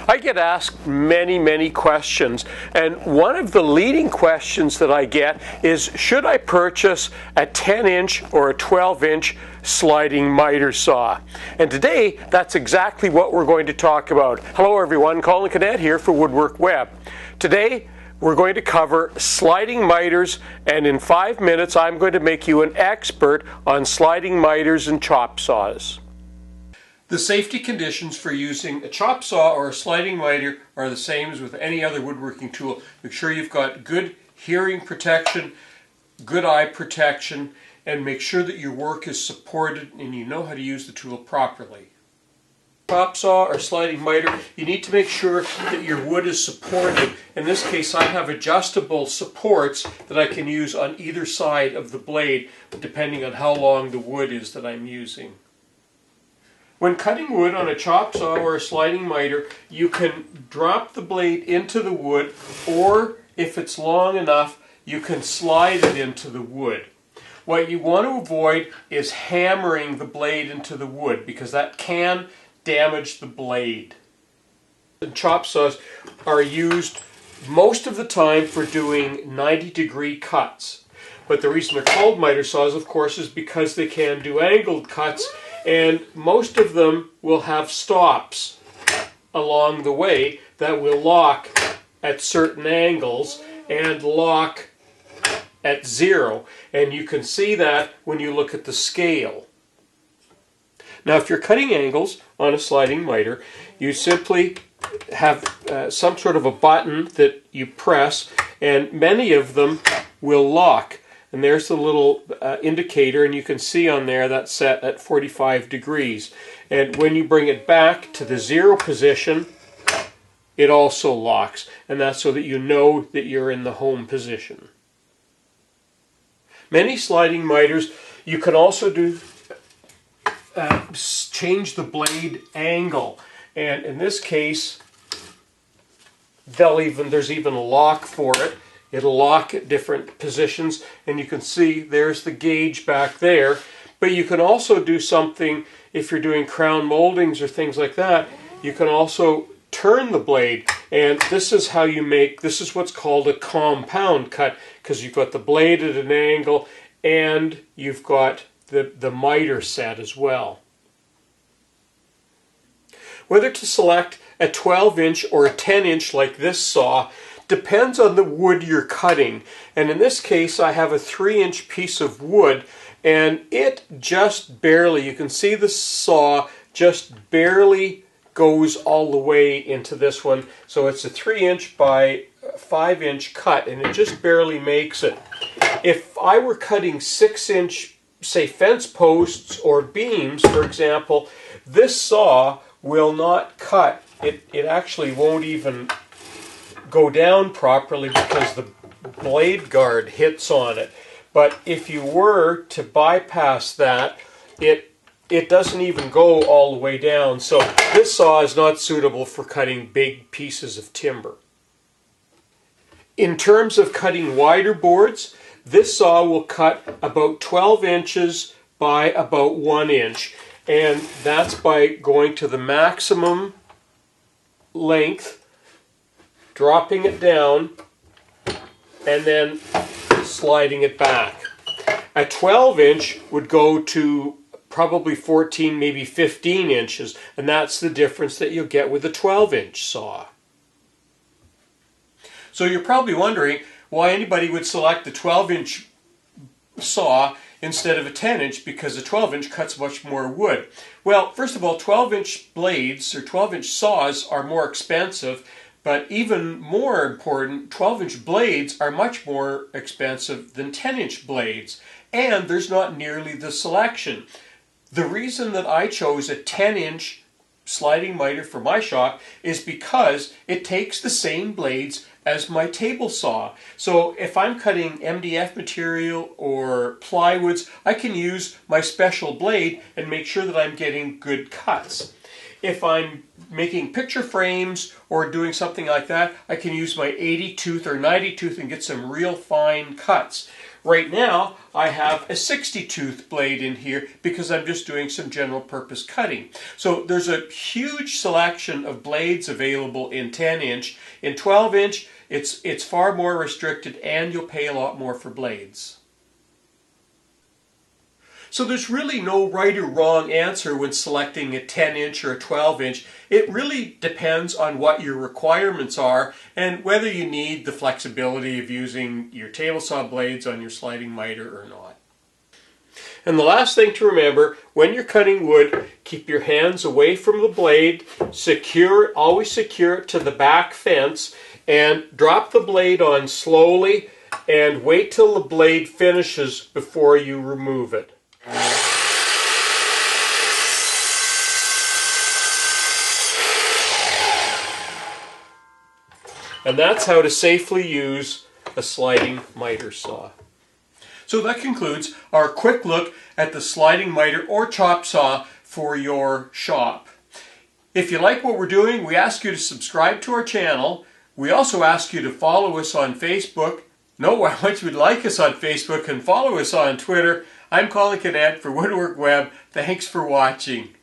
I get asked many questions, and one of the leading questions that I get is, should I purchase a 10-inch or a 12-inch sliding miter saw? And today, that's exactly what we're going to talk about. Hello everyone, Colin Cadet here for WoodWorkWeb. Today, we're going to cover sliding miters, and in 5 minutes I'm going to make you an expert on sliding miters and chop saws. The safety conditions for using a chop saw or a sliding miter are the same as with any other woodworking tool. Make sure you've got good hearing protection, good eye protection, and make sure that your work is supported and you know how to use the tool properly. Chop saw or sliding miter, you need to make sure that your wood is supported. In this case, I have adjustable supports that I can use on either side of the blade, depending on how long the wood is that I'm using. When cutting wood on a chop saw or a sliding miter, you can drop the blade into the wood, or if it's long enough, you can slide it into the wood. What you want to avoid is hammering the blade into the wood, because that can damage the blade. The chop saws are used most of the time for doing 90-degree cuts. But the reason they're called miter saws, of course, is because they can do angled cuts, and most of them will have stops along the way that will lock at certain angles and lock at 0. And you can see that when you look at the scale. Now, if you're cutting angles on a sliding miter, you simply have some sort of a button that you press, and many of them will lock. And there's the little indicator, and you can see on there that's set at 45 degrees. And when you bring it back to the 0 position, it also locks. And that's so that you know that you're in the home position. Many sliding miters, you can also do change the blade angle. And in this case, there's even a lock for it. It'll lock at different positions, and you can see there's the gauge back there. But you can also do something, if you're doing crown moldings or things like that, you can also turn the blade. And this is how you make, this is what's called a compound cut, because you've got the blade at an angle and you've got the miter set as well. Whether to select a 12-inch or a 10-inch like this saw depends on the wood you're cutting. And in this case, I have a 3-inch piece of wood, and it just barely, you can see the saw just barely goes all the way into this one. So it's a 3-inch by 5-inch cut, and it just barely makes it. If I were cutting 6-inch, say, fence posts or beams, for example, this saw will not cut. It actually won't even go down properly because the blade guard hits on it. But if you were to bypass that, it doesn't even go all the way down. So this saw is not suitable for cutting big pieces of timber. In terms of cutting wider boards, this saw will cut about 12 inches by about 1 inch. And that's by going to the maximum length, dropping it down, and then sliding it back. A 12-inch would go to probably 14, maybe 15 inches, and that's the difference that you'll get with a 12-inch saw. So you're probably wondering why anybody would select the 12-inch saw instead of a 10-inch, because a 12-inch cuts much more wood. Well, first of all, 12-inch blades or 12-inch saws are more expensive. But even more important, 12-inch blades are much more expensive than 10-inch blades, and there's not nearly the selection. The reason that I chose a 10-inch sliding miter for my shop is because it takes the same blades as my table saw. So if I'm cutting MDF material or plywoods, I can use my special blade and make sure that I'm getting good cuts. If I'm making picture frames or doing something like that, I can use my 80 tooth or 90 tooth and get some real fine cuts. Right now, I have a 60-tooth blade in here because I'm just doing some general purpose cutting. So there's a huge selection of blades available in 10-inch. In 12-inch, it's far more restricted, and you'll pay a lot more for blades. So there's really no right or wrong answer when selecting a 10-inch or a 12-inch. It really depends on what your requirements are and whether you need the flexibility of using your table saw blades on your sliding miter or not. And the last thing to remember, when you're cutting wood, keep your hands away from the blade, always secure it to the back fence, and drop the blade on slowly and wait till the blade finishes before you remove it. And that's how to safely use a sliding miter saw. So that concludes our quick look at the sliding miter or chop saw for your shop. If you like what we're doing, we ask you to subscribe to our channel. We also ask you to follow us on Facebook. No, how much you'd like us on Facebook and follow us on Twitter. I'm Colin Cadet for WoodWorkWeb. Thanks for watching.